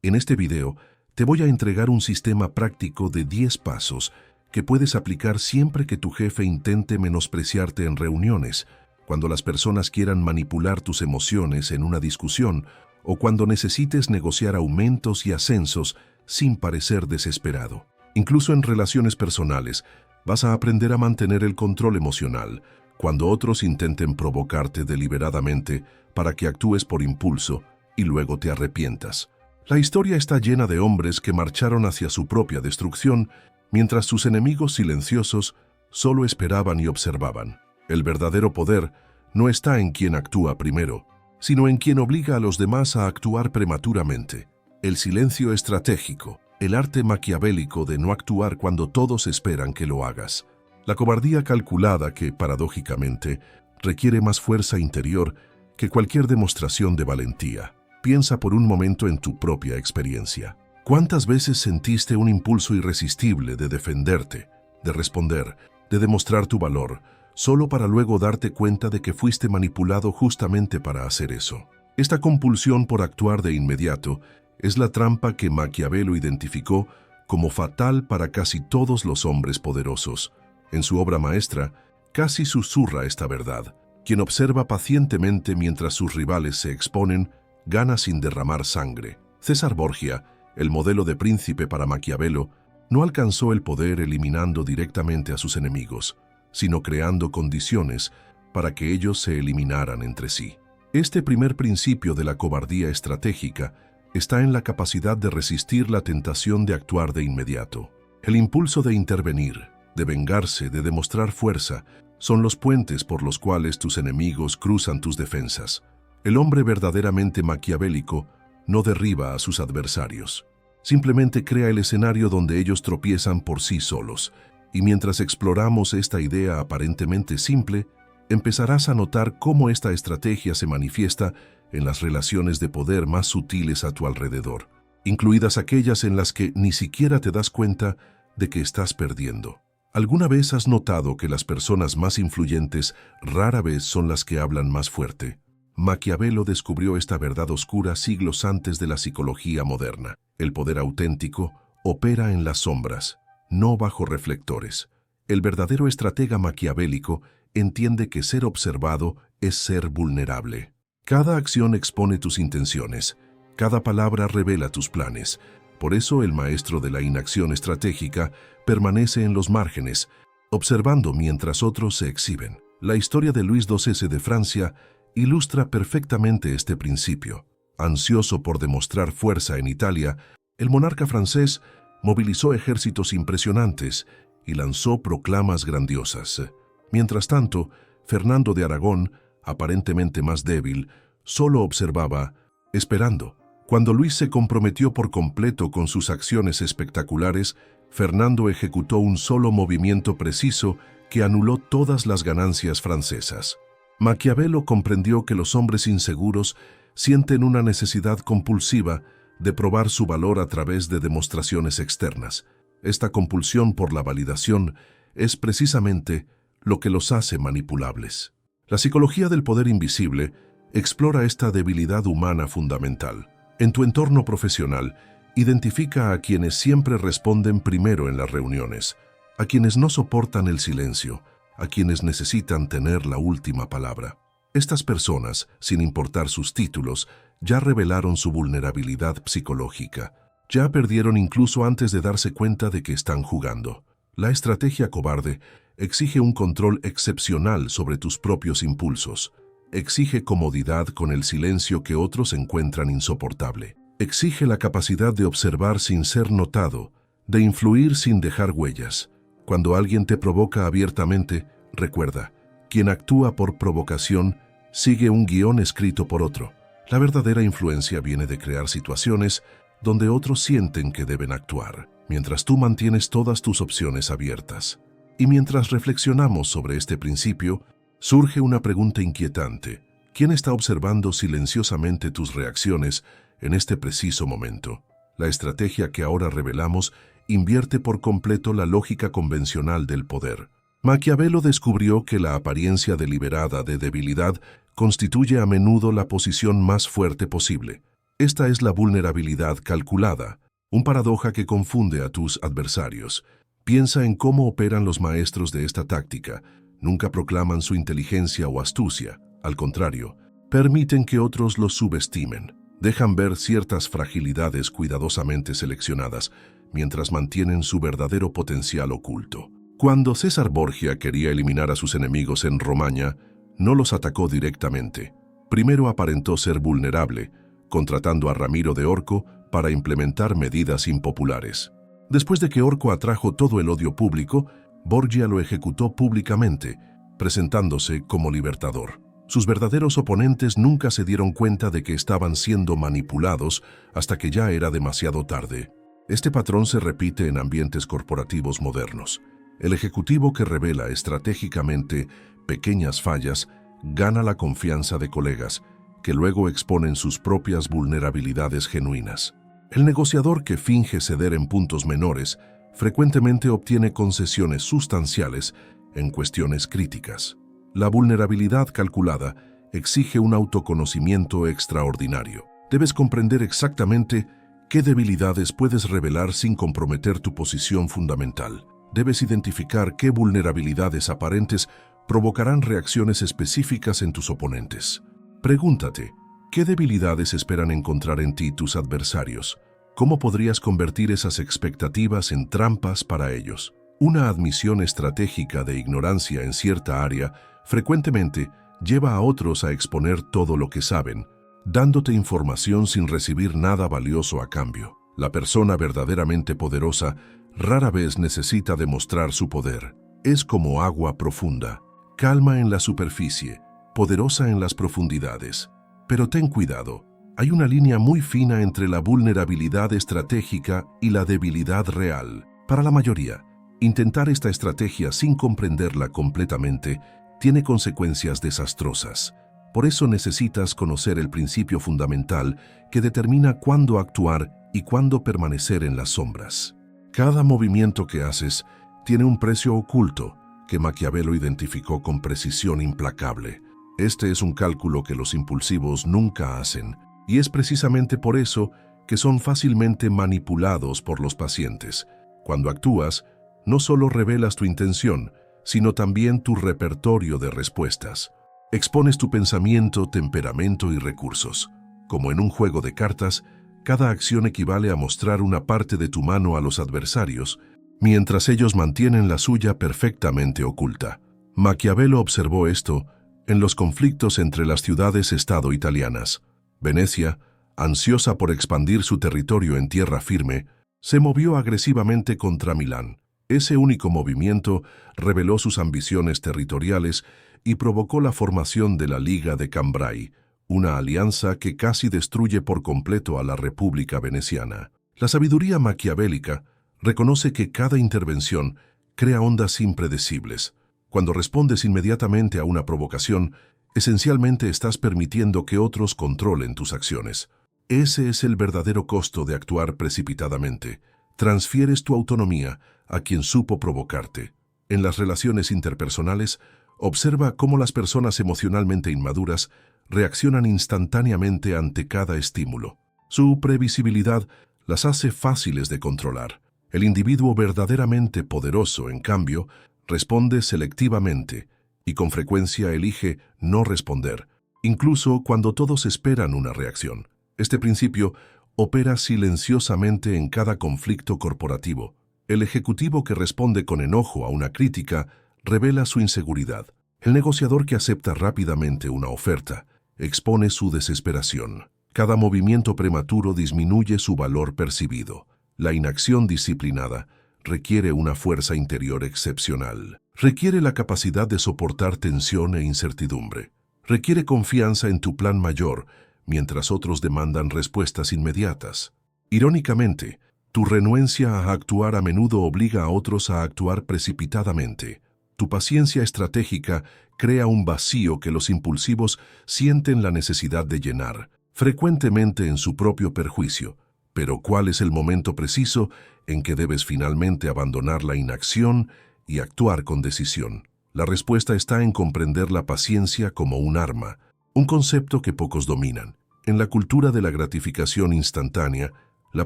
En este video te voy a entregar un sistema práctico de 10 pasos que puedes aplicar siempre que tu jefe intente menospreciarte en reuniones, cuando las personas quieran manipular tus emociones en una discusión o cuando necesites negociar aumentos y ascensos sin parecer desesperado. Incluso en relaciones personales, vas a aprender a mantener el control emocional cuando otros intenten provocarte deliberadamente para que actúes por impulso y luego te arrepientas. La historia está llena de hombres que marcharon hacia su propia destrucción mientras sus enemigos silenciosos solo esperaban y observaban. El verdadero poder no está en quien actúa primero, sino en quien obliga a los demás a actuar prematuramente. El silencio estratégico, el arte maquiavélico de no actuar cuando todos esperan que lo hagas. La cobardía calculada que, paradójicamente, requiere más fuerza interior que cualquier demostración de valentía. Piensa por un momento en tu propia experiencia. ¿Cuántas veces sentiste un impulso irresistible de defenderte, de responder, de demostrar tu valor, solo para luego darte cuenta de que fuiste manipulado justamente para hacer eso? Esta compulsión por actuar de inmediato es la trampa que Maquiavelo identificó como fatal para casi todos los hombres poderosos. En su obra maestra, casi susurra esta verdad. Quien observa pacientemente mientras sus rivales se exponen, gana sin derramar sangre. César Borgia, el modelo de príncipe para Maquiavelo, no alcanzó el poder eliminando directamente a sus enemigos, sino creando condiciones para que ellos se eliminaran entre sí. Este primer principio de la cobardía estratégica está en la capacidad de resistir la tentación de actuar de inmediato. El impulso de intervenir, de vengarse, de demostrar fuerza, son los puentes por los cuales tus enemigos cruzan tus defensas. El hombre verdaderamente maquiavélico no derriba a sus adversarios. Simplemente crea el escenario donde ellos tropiezan por sí solos. Y mientras exploramos esta idea aparentemente simple, empezarás a notar cómo esta estrategia se manifiesta en las relaciones de poder más sutiles a tu alrededor, incluidas aquellas en las que ni siquiera te das cuenta de que estás perdiendo. ¿Alguna vez has notado que las personas más influyentes rara vez son las que hablan más fuerte? Maquiavelo descubrió esta verdad oscura siglos antes de la psicología moderna. El poder auténtico opera en las sombras, no bajo reflectores. El verdadero estratega maquiavélico entiende que ser observado es ser vulnerable. Cada acción expone tus intenciones, cada palabra revela tus planes. Por eso el maestro de la inacción estratégica permanece en los márgenes, observando mientras otros se exhiben. La historia de Luis XII de Francia ilustra perfectamente este principio. Ansioso por demostrar fuerza en Italia, el monarca francés movilizó ejércitos impresionantes y lanzó proclamas grandiosas. Mientras tanto, Fernando de Aragón, aparentemente más débil, solo observaba, esperando. Cuando Luis se comprometió por completo con sus acciones espectaculares, Fernando ejecutó un solo movimiento preciso que anuló todas las ganancias francesas. Maquiavelo comprendió que los hombres inseguros sienten una necesidad compulsiva de probar su valor a través de demostraciones externas. Esta compulsión por la validación es precisamente lo que los hace manipulables. La psicología del poder invisible explora esta debilidad humana fundamental. En tu entorno profesional, identifica a quienes siempre responden primero en las reuniones, a quienes no soportan el silencio, a quienes necesitan tener la última palabra. Estas personas, sin importar sus títulos, ya revelaron su vulnerabilidad psicológica. Ya perdieron incluso antes de darse cuenta de que están jugando. La estrategia cobarde exige un control excepcional sobre tus propios impulsos. Exige comodidad con el silencio que otros encuentran insoportable. Exige la capacidad de observar sin ser notado, de influir sin dejar huellas. Cuando alguien te provoca abiertamente, recuerda, quien actúa por provocación sigue un guión escrito por otro. La verdadera influencia viene de crear situaciones donde otros sienten que deben actuar, mientras tú mantienes todas tus opciones abiertas. Y mientras reflexionamos sobre este principio, surge una pregunta inquietante. ¿Quién está observando silenciosamente tus reacciones en este preciso momento? La estrategia que ahora revelamos invierte por completo la lógica convencional del poder. Maquiavelo descubrió que la apariencia deliberada de debilidad constituye a menudo la posición más fuerte posible. Esta es la vulnerabilidad calculada, un paradoja que confunde a tus adversarios. Piensa en cómo operan los maestros de esta táctica. Nunca proclaman su inteligencia o astucia. Al contrario, permiten que otros los subestimen. Dejan ver ciertas fragilidades cuidadosamente seleccionadas, mientras mantienen su verdadero potencial oculto. Cuando César Borgia quería eliminar a sus enemigos en Romaña, no los atacó directamente. Primero aparentó ser vulnerable, contratando a Ramiro de Orco para implementar medidas impopulares. Después de que Orco atrajo todo el odio público, Borgia lo ejecutó públicamente, presentándose como libertador. Sus verdaderos oponentes nunca se dieron cuenta de que estaban siendo manipulados hasta que ya era demasiado tarde. Este patrón se repite en ambientes corporativos modernos. El ejecutivo que revela estratégicamente pequeñas fallas gana la confianza de colegas, que luego exponen sus propias vulnerabilidades genuinas. El negociador que finge ceder en puntos menores frecuentemente obtiene concesiones sustanciales en cuestiones críticas. La vulnerabilidad calculada exige un autoconocimiento extraordinario. Debes comprender exactamente qué debilidades puedes revelar sin comprometer tu posición fundamental. Debes identificar qué vulnerabilidades aparentes provocarán reacciones específicas en tus oponentes. Pregúntate, ¿qué debilidades esperan encontrar en ti tus adversarios? ¿Cómo podrías convertir esas expectativas en trampas para ellos? Una admisión estratégica de ignorancia en cierta área frecuentemente lleva a otros a exponer todo lo que saben, dándote información sin recibir nada valioso a cambio. La persona verdaderamente poderosa rara vez necesita demostrar su poder. Es como agua profunda, calma en la superficie, poderosa en las profundidades. Pero ten cuidado, hay una línea muy fina entre la vulnerabilidad estratégica y la debilidad real. Para la mayoría, intentar esta estrategia sin comprenderla completamente tiene consecuencias desastrosas. Por eso necesitas conocer el principio fundamental que determina cuándo actuar y cuándo permanecer en las sombras. Cada movimiento que haces tiene un precio oculto que Maquiavelo identificó con precisión implacable. Este es un cálculo que los impulsivos nunca hacen, y es precisamente por eso que son fácilmente manipulados por los pacientes. Cuando actúas, no solo revelas tu intención, sino también tu repertorio de respuestas. Expones tu pensamiento, temperamento y recursos. Como en un juego de cartas, cada acción equivale a mostrar una parte de tu mano a los adversarios, mientras ellos mantienen la suya perfectamente oculta. Maquiavelo observó esto en los conflictos entre las ciudades-estado italianas. Venecia, ansiosa por expandir su territorio en tierra firme, se movió agresivamente contra Milán. Ese único movimiento reveló sus ambiciones territoriales y provocó la formación de la Liga de Cambrai, una alianza que casi destruye por completo a la República Veneciana. La sabiduría maquiavélica reconoce que cada intervención crea ondas impredecibles. Cuando respondes inmediatamente a una provocación, esencialmente estás permitiendo que otros controlen tus acciones. Ese es el verdadero costo de actuar precipitadamente. Transfieres tu autonomía a quien supo provocarte. En las relaciones interpersonales, observa cómo las personas emocionalmente inmaduras reaccionan instantáneamente ante cada estímulo. Su previsibilidad las hace fáciles de controlar. El individuo verdaderamente poderoso, en cambio, responde selectivamente y con frecuencia elige no responder, incluso cuando todos esperan una reacción. Este principio opera silenciosamente en cada conflicto corporativo. El ejecutivo que responde con enojo a una crítica revela su inseguridad. El negociador que acepta rápidamente una oferta expone su desesperación. Cada movimiento prematuro disminuye su valor percibido. La inacción disciplinada requiere una fuerza interior excepcional. Requiere la capacidad de soportar tensión e incertidumbre. Requiere confianza en tu plan mayor, mientras otros demandan respuestas inmediatas. Irónicamente, tu renuencia a actuar a menudo obliga a otros a actuar precipitadamente. Tu paciencia estratégica crea un vacío que los impulsivos sienten la necesidad de llenar, frecuentemente en su propio perjuicio. Pero ¿cuál es el momento preciso en que debes finalmente abandonar la inacción y actuar con decisión? La respuesta está en comprender la paciencia como un arma, un concepto que pocos dominan. En la cultura de la gratificación instantánea, la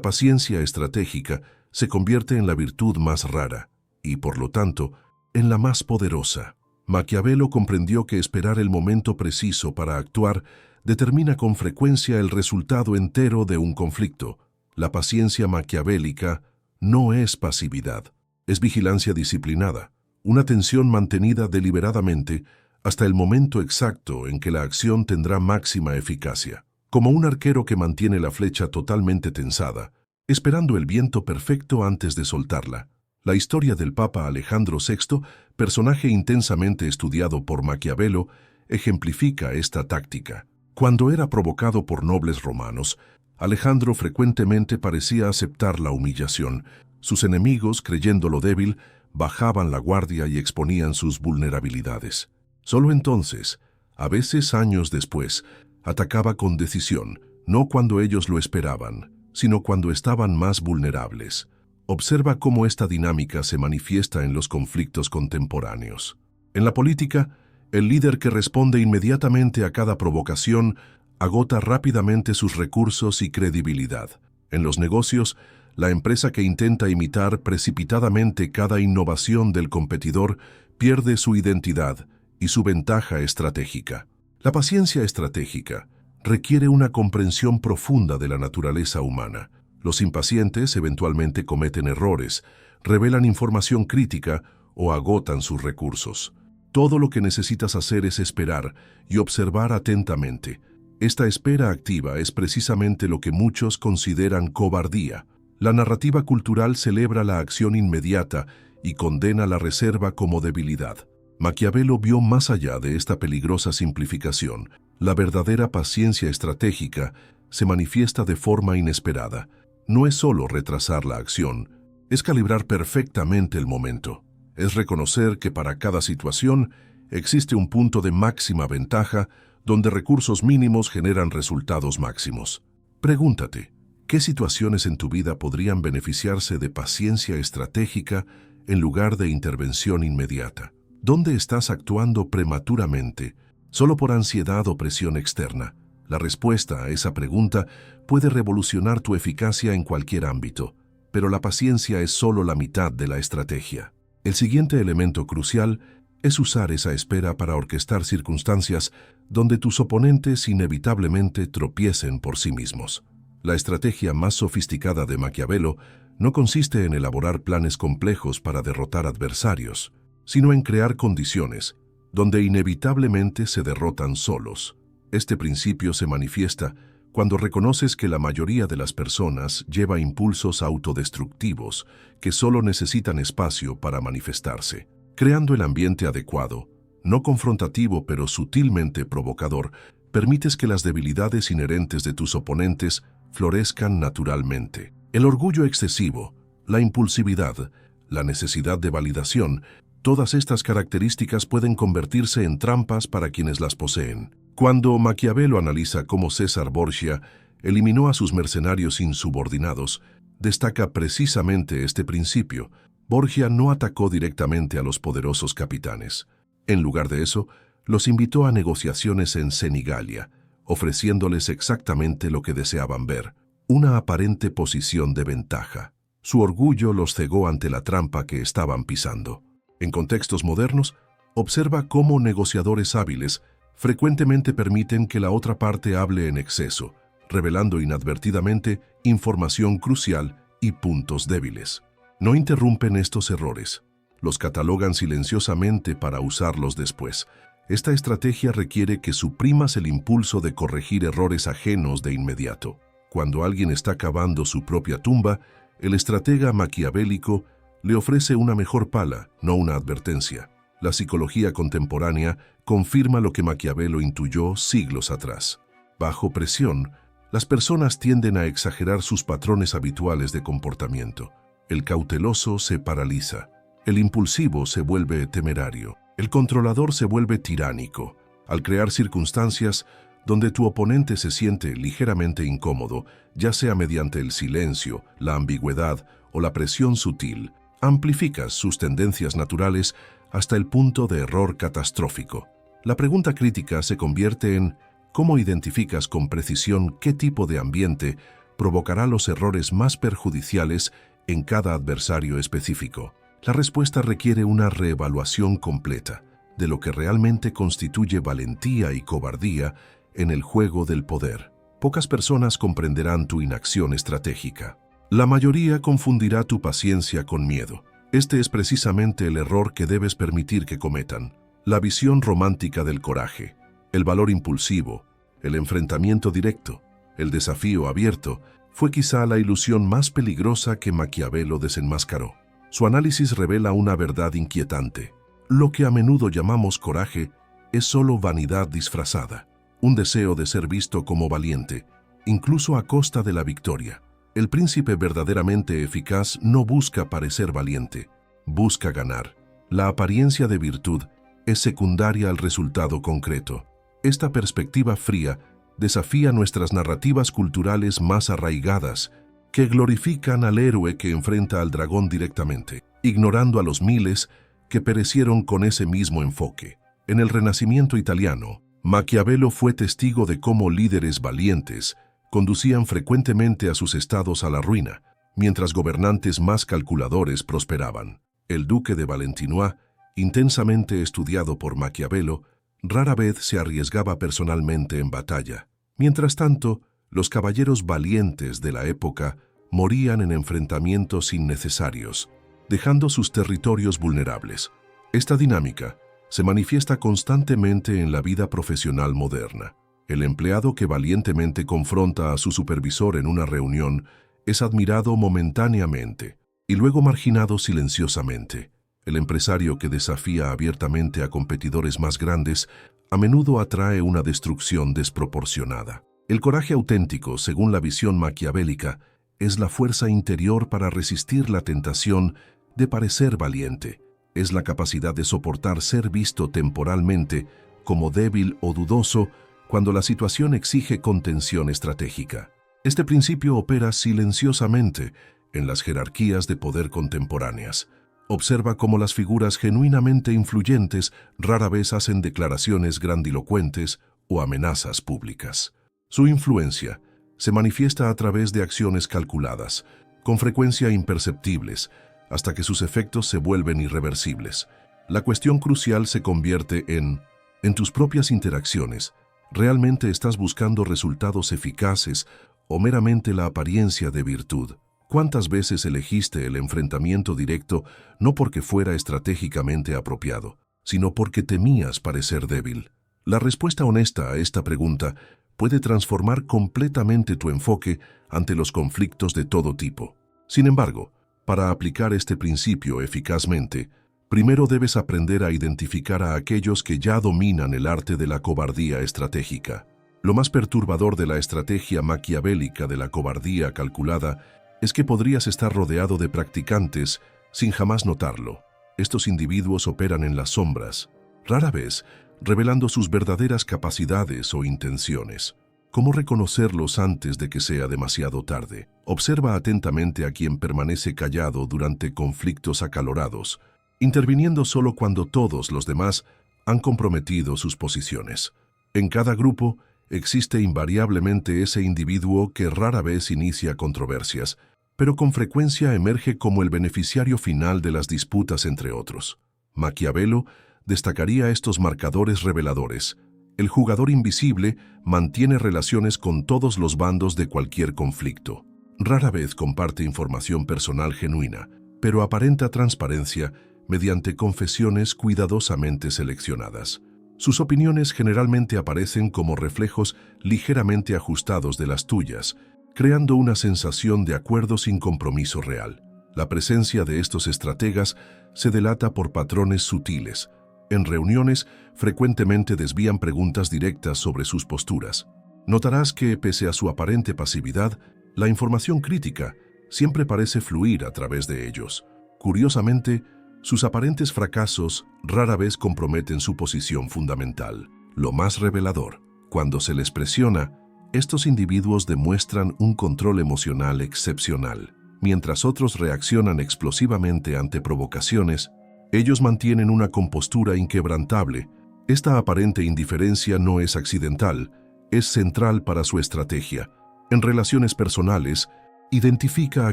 paciencia estratégica se convierte en la virtud más rara y, por lo tanto, en la más poderosa. Maquiavelo comprendió que esperar el momento preciso para actuar determina con frecuencia el resultado entero de un conflicto. La paciencia maquiavélica no es pasividad, es vigilancia disciplinada, una tensión mantenida deliberadamente hasta el momento exacto en que la acción tendrá máxima eficacia. Como un arquero que mantiene la flecha totalmente tensada, esperando el viento perfecto antes de soltarla. La historia del Papa Alejandro VI, personaje intensamente estudiado por Maquiavelo, ejemplifica esta táctica. Cuando era provocado por nobles romanos, Alejandro frecuentemente parecía aceptar la humillación. Sus enemigos, creyéndolo débil, bajaban la guardia y exponían sus vulnerabilidades. Solo entonces, a veces años después, atacaba con decisión, no cuando ellos lo esperaban, sino cuando estaban más vulnerables. Observa cómo esta dinámica se manifiesta en los conflictos contemporáneos. En la política, el líder que responde inmediatamente a cada provocación agota rápidamente sus recursos y credibilidad. En los negocios, la empresa que intenta imitar precipitadamente cada innovación del competidor pierde su identidad y su ventaja estratégica. La paciencia estratégica requiere una comprensión profunda de la naturaleza humana. Los impacientes eventualmente cometen errores, revelan información crítica o agotan sus recursos. Todo lo que necesitas hacer es esperar y observar atentamente. Esta espera activa es precisamente lo que muchos consideran cobardía. La narrativa cultural celebra la acción inmediata y condena la reserva como debilidad. Maquiavelo vio más allá de esta peligrosa simplificación. La verdadera paciencia estratégica se manifiesta de forma inesperada. No es solo retrasar la acción, es calibrar perfectamente el momento. Es reconocer que para cada situación existe un punto de máxima ventaja donde recursos mínimos generan resultados máximos. Pregúntate, ¿qué situaciones en tu vida podrían beneficiarse de paciencia estratégica en lugar de intervención inmediata? ¿Dónde estás actuando prematuramente, solo por ansiedad o presión externa? La respuesta a esa pregunta puede revolucionar tu eficacia en cualquier ámbito, pero la paciencia es solo la mitad de la estrategia. El siguiente elemento crucial es usar esa espera para orquestar circunstancias donde tus oponentes inevitablemente tropiecen por sí mismos. La estrategia más sofisticada de Maquiavelo no consiste en elaborar planes complejos para derrotar adversarios, sino en crear condiciones donde inevitablemente se derrotan solos. Este principio se manifiesta cuando reconoces que la mayoría de las personas lleva impulsos autodestructivos que solo necesitan espacio para manifestarse. Creando el ambiente adecuado, no confrontativo pero sutilmente provocador, permites que las debilidades inherentes de tus oponentes florezcan naturalmente. El orgullo excesivo, la impulsividad, la necesidad de validación, todas estas características pueden convertirse en trampas para quienes las poseen. Cuando Maquiavelo analiza cómo César Borgia eliminó a sus mercenarios insubordinados, destaca precisamente este principio. Borgia no atacó directamente a los poderosos capitanes. En lugar de eso, los invitó a negociaciones en Senigallia, ofreciéndoles exactamente lo que deseaban ver, una aparente posición de ventaja. Su orgullo los cegó ante la trampa que estaban pisando. En contextos modernos, observa cómo negociadores hábiles frecuentemente permiten que la otra parte hable en exceso, revelando inadvertidamente información crucial y puntos débiles. No interrumpen estos errores, los catalogan silenciosamente para usarlos después. Esta estrategia requiere que suprimas el impulso de corregir errores ajenos de inmediato. Cuando alguien está cavando su propia tumba, el estratega maquiavélico le ofrece una mejor pala, no una advertencia. La psicología contemporánea confirma lo que Maquiavelo intuyó siglos atrás. Bajo presión, las personas tienden a exagerar sus patrones habituales de comportamiento. El cauteloso se paraliza, el impulsivo se vuelve temerario, el controlador se vuelve tiránico. Al crear circunstancias donde tu oponente se siente ligeramente incómodo, ya sea mediante el silencio, la ambigüedad o la presión sutil, amplificas sus tendencias naturales hasta el punto de error catastrófico. La pregunta crítica se convierte en ¿Cómo identificas con precisión qué tipo de ambiente provocará los errores más perjudiciales en cada adversario específico? La respuesta requiere una reevaluación completa de lo que realmente constituye valentía y cobardía en el juego del poder. Pocas personas comprenderán tu inacción estratégica. La mayoría confundirá tu paciencia con miedo. Este es precisamente el error que debes permitir que cometan. La visión romántica del coraje, el valor impulsivo, el enfrentamiento directo, el desafío abierto, fue quizá la ilusión más peligrosa que Maquiavelo desenmascaró. Su análisis revela una verdad inquietante. Lo que a menudo llamamos coraje es solo vanidad disfrazada, un deseo de ser visto como valiente, incluso a costa de la victoria. El príncipe verdaderamente eficaz no busca parecer valiente, busca ganar. La apariencia de virtud es secundaria al resultado concreto. Esta perspectiva fría desafía nuestras narrativas culturales más arraigadas, que glorifican al héroe que enfrenta al dragón directamente, ignorando a los miles que perecieron con ese mismo enfoque. En el Renacimiento italiano, Maquiavelo fue testigo de cómo líderes valientes conducían frecuentemente a sus estados a la ruina, mientras gobernantes más calculadores prosperaban. El duque de Valentinois, intensamente estudiado por Maquiavelo, rara vez se arriesgaba personalmente en batalla. Mientras tanto, los caballeros valientes de la época morían en enfrentamientos innecesarios, dejando sus territorios vulnerables. Esta dinámica se manifiesta constantemente en la vida profesional moderna. El empleado que valientemente confronta a su supervisor en una reunión es admirado momentáneamente y luego marginado silenciosamente. El empresario que desafía abiertamente a competidores más grandes a menudo atrae una destrucción desproporcionada. El coraje auténtico, según la visión maquiavélica, es la fuerza interior para resistir la tentación de parecer valiente. Es la capacidad de soportar ser visto temporalmente como débil o dudoso cuando la situación exige contención estratégica. Este principio opera silenciosamente en las jerarquías de poder contemporáneas. Observa cómo las figuras genuinamente influyentes rara vez hacen declaraciones grandilocuentes o amenazas públicas. Su influencia se manifiesta a través de acciones calculadas, con frecuencia imperceptibles, hasta que sus efectos se vuelven irreversibles. La cuestión crucial se convierte en tus propias interacciones. ¿Realmente estás buscando resultados eficaces o meramente la apariencia de virtud? ¿Cuántas veces elegiste el enfrentamiento directo no porque fuera estratégicamente apropiado, sino porque temías parecer débil? La respuesta honesta a esta pregunta puede transformar completamente tu enfoque ante los conflictos de todo tipo. Sin embargo, para aplicar este principio eficazmente, primero debes aprender a identificar a aquellos que ya dominan el arte de la cobardía estratégica. Lo más perturbador de la estrategia maquiavélica de la cobardía calculada es que podrías estar rodeado de practicantes sin jamás notarlo. Estos individuos operan en las sombras, rara vez revelando sus verdaderas capacidades o intenciones. ¿Cómo reconocerlos antes de que sea demasiado tarde? Observa atentamente a quien permanece callado durante conflictos acalorados, interviniendo solo cuando todos los demás han comprometido sus posiciones. En cada grupo existe invariablemente ese individuo que rara vez inicia controversias, pero con frecuencia emerge como el beneficiario final de las disputas entre otros. Maquiavelo destacaría estos marcadores reveladores. El jugador invisible mantiene relaciones con todos los bandos de cualquier conflicto. Rara vez comparte información personal genuina, pero aparenta transparencia mediante confesiones cuidadosamente seleccionadas. Sus opiniones generalmente aparecen como reflejos ligeramente ajustados de las tuyas, creando una sensación de acuerdo sin compromiso real. La presencia de estos estrategas se delata por patrones sutiles. En reuniones, frecuentemente desvían preguntas directas sobre sus posturas. Notarás que, pese a su aparente pasividad, la información crítica siempre parece fluir a través de ellos. Curiosamente, sus aparentes fracasos rara vez comprometen su posición fundamental. Lo más revelador, cuando se les presiona, estos individuos demuestran un control emocional excepcional. Mientras otros reaccionan explosivamente ante provocaciones, ellos mantienen una compostura inquebrantable. Esta aparente indiferencia no es accidental, es central para su estrategia. En relaciones personales, identifica a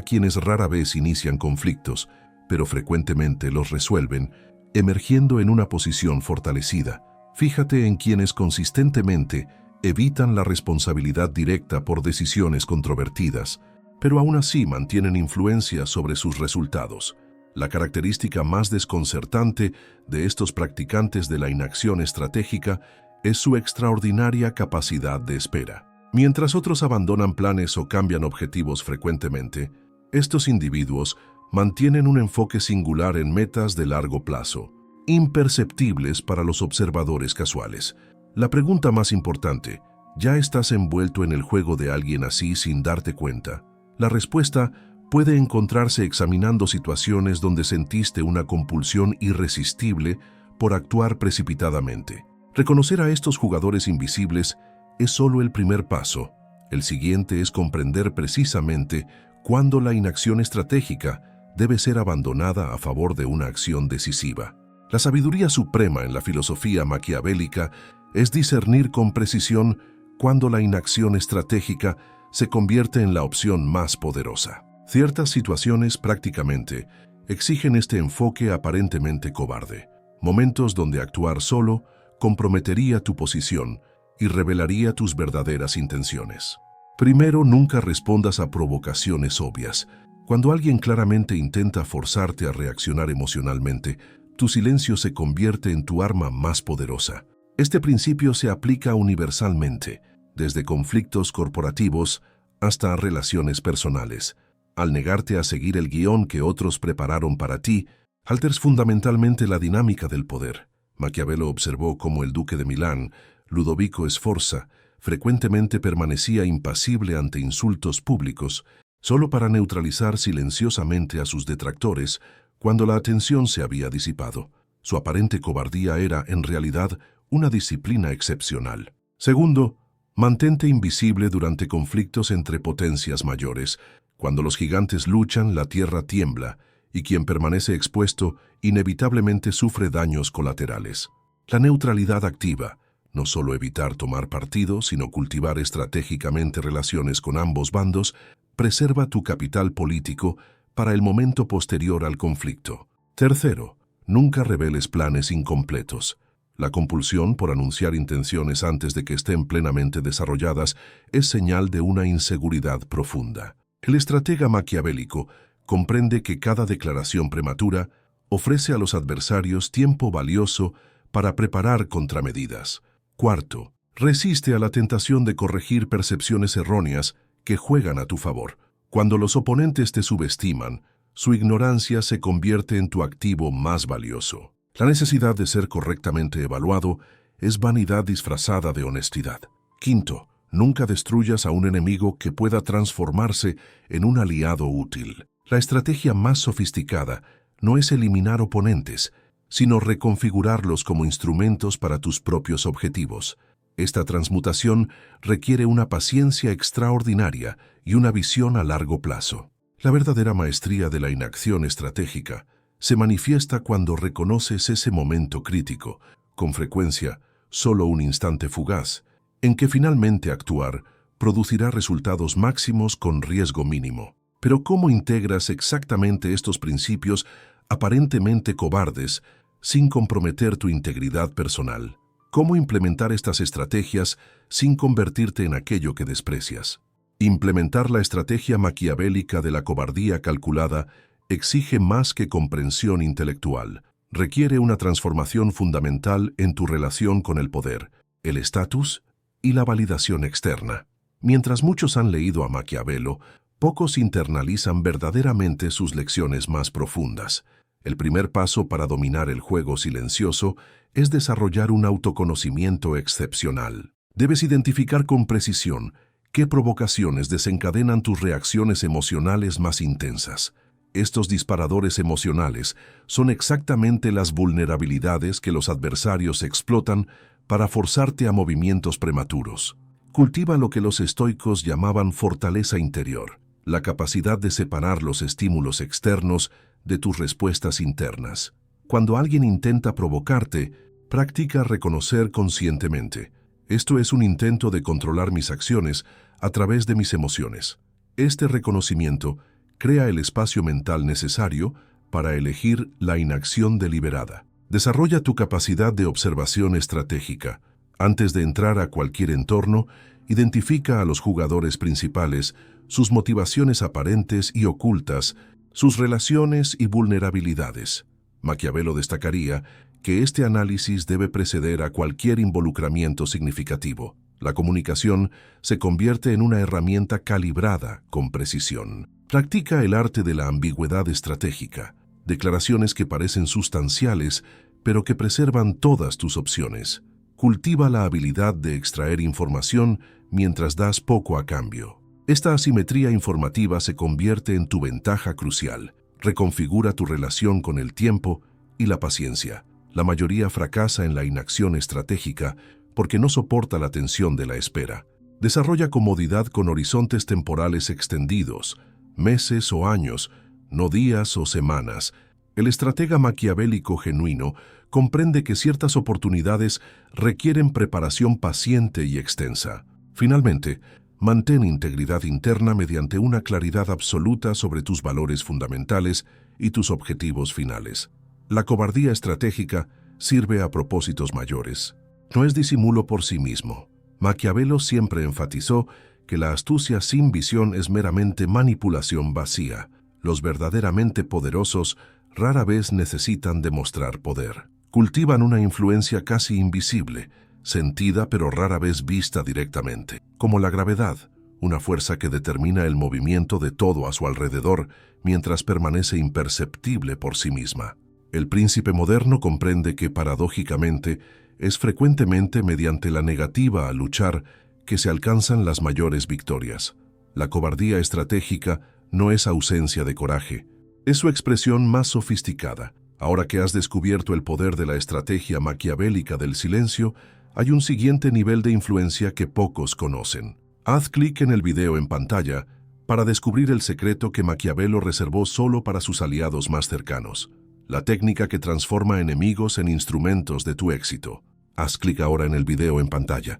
quienes rara vez inician conflictos, pero frecuentemente los resuelven, emergiendo en una posición fortalecida. Fíjate en quienes consistentemente evitan la responsabilidad directa por decisiones controvertidas, pero aún así mantienen influencia sobre sus resultados. La característica más desconcertante de estos practicantes de la inacción estratégica es su extraordinaria capacidad de espera. Mientras otros abandonan planes o cambian objetivos frecuentemente, estos individuos mantienen un enfoque singular en metas de largo plazo, imperceptibles para los observadores casuales. La pregunta más importante: ¿ya estás envuelto en el juego de alguien así sin darte cuenta? La respuesta puede encontrarse examinando situaciones donde sentiste una compulsión irresistible por actuar precipitadamente. Reconocer a estos jugadores invisibles es solo el primer paso. El siguiente es comprender precisamente cuándo la inacción estratégica debe ser abandonada a favor de una acción decisiva. La sabiduría suprema en la filosofía maquiavélica es discernir con precisión cuándo la inacción estratégica se convierte en la opción más poderosa. Ciertas situaciones prácticamente exigen este enfoque aparentemente cobarde, momentos donde actuar solo comprometería tu posición y revelaría tus verdaderas intenciones. Primero, nunca respondas a provocaciones obvias. Cuando alguien claramente intenta forzarte a reaccionar emocionalmente, tu silencio se convierte en tu arma más poderosa. Este principio se aplica universalmente, desde conflictos corporativos hasta relaciones personales. Al negarte a seguir el guión que otros prepararon para ti, alteras fundamentalmente la dinámica del poder. Maquiavelo observó cómo el duque de Milán, Ludovico Sforza, frecuentemente permanecía impasible ante insultos públicos, solo para neutralizar silenciosamente a sus detractores cuando la atención se había disipado. Su aparente cobardía era, en realidad, una disciplina excepcional. Segundo, mantente invisible durante conflictos entre potencias mayores. Cuando los gigantes luchan, la tierra tiembla, y quien permanece expuesto inevitablemente sufre daños colaterales. La neutralidad activa, no solo evitar tomar partido, sino cultivar estratégicamente relaciones con ambos bandos, preserva tu capital político para el momento posterior al conflicto. Tercero, nunca reveles planes incompletos. La compulsión por anunciar intenciones antes de que estén plenamente desarrolladas es señal de una inseguridad profunda. El estratega maquiavélico comprende que cada declaración prematura ofrece a los adversarios tiempo valioso para preparar contramedidas. Cuarto, resiste a la tentación de corregir percepciones erróneas que juegan a tu favor. Cuando los oponentes te subestiman, su ignorancia se convierte en tu activo más valioso. La necesidad de ser correctamente evaluado es vanidad disfrazada de honestidad. Quinto, nunca destruyas a un enemigo que pueda transformarse en un aliado útil. La estrategia más sofisticada no es eliminar oponentes, sino reconfigurarlos como instrumentos para tus propios objetivos. Esta transmutación requiere una paciencia extraordinaria y una visión a largo plazo. La verdadera maestría de la inacción estratégica se manifiesta cuando reconoces ese momento crítico, con frecuencia solo un instante fugaz, en que finalmente actuar producirá resultados máximos con riesgo mínimo. Pero ¿cómo integras exactamente estos principios aparentemente cobardes sin comprometer tu integridad personal? ¿Cómo implementar estas estrategias sin convertirte en aquello que desprecias? Implementar la estrategia maquiavélica de la cobardía calculada exige más que comprensión intelectual. Requiere una transformación fundamental en tu relación con el poder, el estatus y la validación externa. Mientras muchos han leído a Maquiavelo, pocos internalizan verdaderamente sus lecciones más profundas. El primer paso para dominar el juego silencioso es desarrollar un autoconocimiento excepcional. Debes identificar con precisión qué provocaciones desencadenan tus reacciones emocionales más intensas. Estos disparadores emocionales son exactamente las vulnerabilidades que los adversarios explotan para forzarte a movimientos prematuros. Cultiva lo que los estoicos llamaban fortaleza interior, la capacidad de separar los estímulos externos de tus respuestas internas. Cuando alguien intenta provocarte, practica reconocer conscientemente: Esto es un intento de controlar mis acciones a través de mis emociones. Este reconocimiento crea el espacio mental necesario para elegir la inacción deliberada. Desarrolla tu capacidad de observación estratégica. Antes de entrar a cualquier entorno, identifica a los jugadores principales, sus motivaciones aparentes y ocultas, sus relaciones y vulnerabilidades. Maquiavelo destacaría que este análisis debe preceder a cualquier involucramiento significativo. La comunicación se convierte en una herramienta calibrada con precisión. Practica el arte de la ambigüedad estratégica, declaraciones que parecen sustanciales, pero que preservan todas tus opciones. Cultiva la habilidad de extraer información mientras das poco a cambio. Esta asimetría informativa se convierte en tu ventaja crucial. Reconfigura tu relación con el tiempo y la paciencia. La mayoría fracasa en la inacción estratégica porque no soporta la tensión de la espera. Desarrolla comodidad con horizontes temporales extendidos, meses o años, no días o semanas. El estratega maquiavélico genuino comprende que ciertas oportunidades requieren preparación paciente y extensa. Finalmente, mantén integridad interna mediante una claridad absoluta sobre tus valores fundamentales y tus objetivos finales. La cobardía estratégica sirve a propósitos mayores. No es disimulo por sí mismo. Maquiavelo siempre enfatizó que la astucia sin visión es meramente manipulación vacía. Los verdaderamente poderosos rara vez necesitan demostrar poder. Cultivan una influencia casi invisible, sentida pero rara vez vista directamente, como la gravedad, una fuerza que determina el movimiento de todo a su alrededor mientras permanece imperceptible por sí misma. El príncipe moderno comprende que, paradójicamente, es frecuentemente mediante la negativa a luchar que se alcanzan las mayores victorias. La cobardía estratégica no es ausencia de coraje, es su expresión más sofisticada. Ahora que has descubierto el poder de la estrategia maquiavélica del silencio, hay un siguiente nivel de influencia que pocos conocen. Haz clic en el video en pantalla para descubrir el secreto que Maquiavelo reservó solo para sus aliados más cercanos. La técnica que transforma enemigos en instrumentos de tu éxito. Haz clic ahora en el video en pantalla.